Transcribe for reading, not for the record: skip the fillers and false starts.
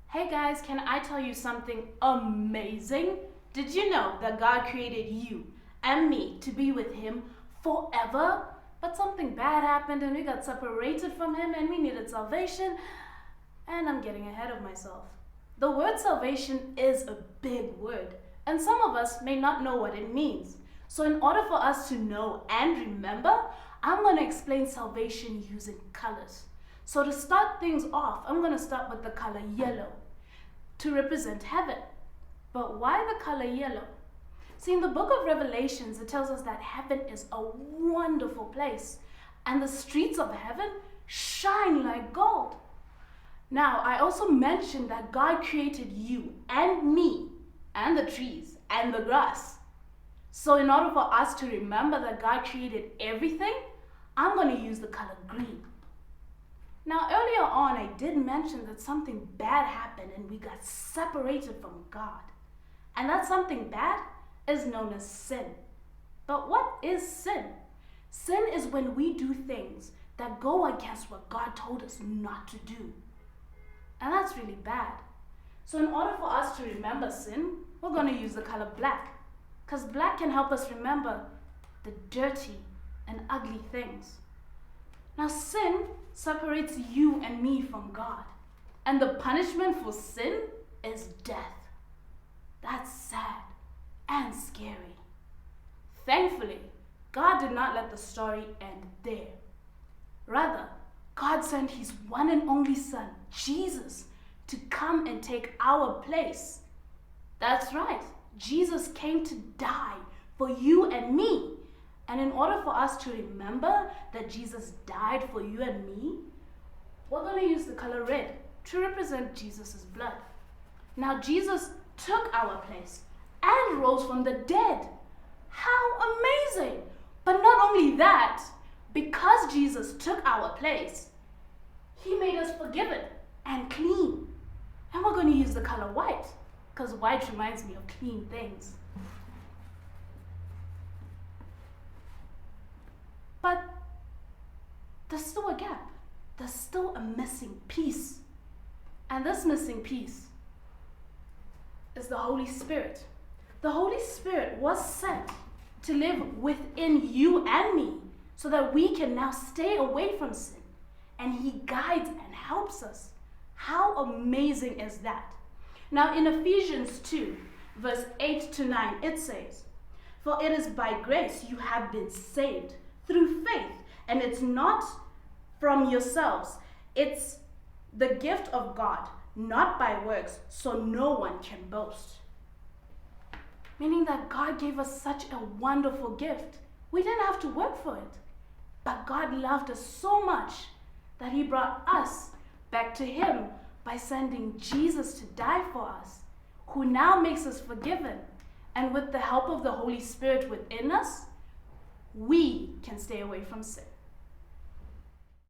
Hey guys, can I tell you something amazing? Did you know that God created you and me to be with Him forever? But something bad happened and we got separated from Him and we needed salvation. And I'm getting ahead of myself. The word salvation is a big word, and some of us may not know what it means. So, in order for us to know and remember, I'm going to explain salvation using colors. So, to start things off, I'm going to start with the color yellow to represent heaven. But why the color yellow? See, in the book of Revelations, it tells us that heaven is a wonderful place, and the streets of heaven shine like gold. Now, I also mentioned that God created you and me and the trees and the grass. So in order for us to remember that God created everything, I'm going to use the color green. Now, earlier on, I did mention that something bad happened and we got separated from God. And that something bad is known as sin. But what is sin? Sin is when we do things that go against what God told us not to do. And that's really bad. So in order for us to remember sin, we're going to use the color black. Because black can help us remember the dirty and ugly things. Now sin separates you and me from God. And the punishment for sin is death. That's sad and scary. Thankfully, God did not let the story end there. Rather, God sent His one and only Son, Jesus, to come and take our place. That's right, Jesus came to die for you and me. And in order for us to remember that Jesus died for you and me, we're going to use the color red to represent Jesus' blood. Now, Jesus took our place and rose from the dead. How amazing! But not only that, because Jesus took our place, He made us forgiven and clean. And we're going to use the color white, because white reminds me of clean things. But there's still a gap. There's still a missing piece. And this missing piece is the Holy Spirit. The Holy Spirit was sent to live within you and me so that we can now stay away from sin. And He guides and helps us. How amazing is that? Now in Ephesians 2, verse 8 to 9, it says, "For it is by grace you have been saved through faith, and it's not from yourselves. It's the gift of God, not by works, so no one can boast." Meaning that God gave us such a wonderful gift. We didn't have to work for it. But God loved us so much that He brought us back to Him by sending Jesus to die for us, who now makes us forgiven. And with the help of the Holy Spirit within us, we can stay away from sin.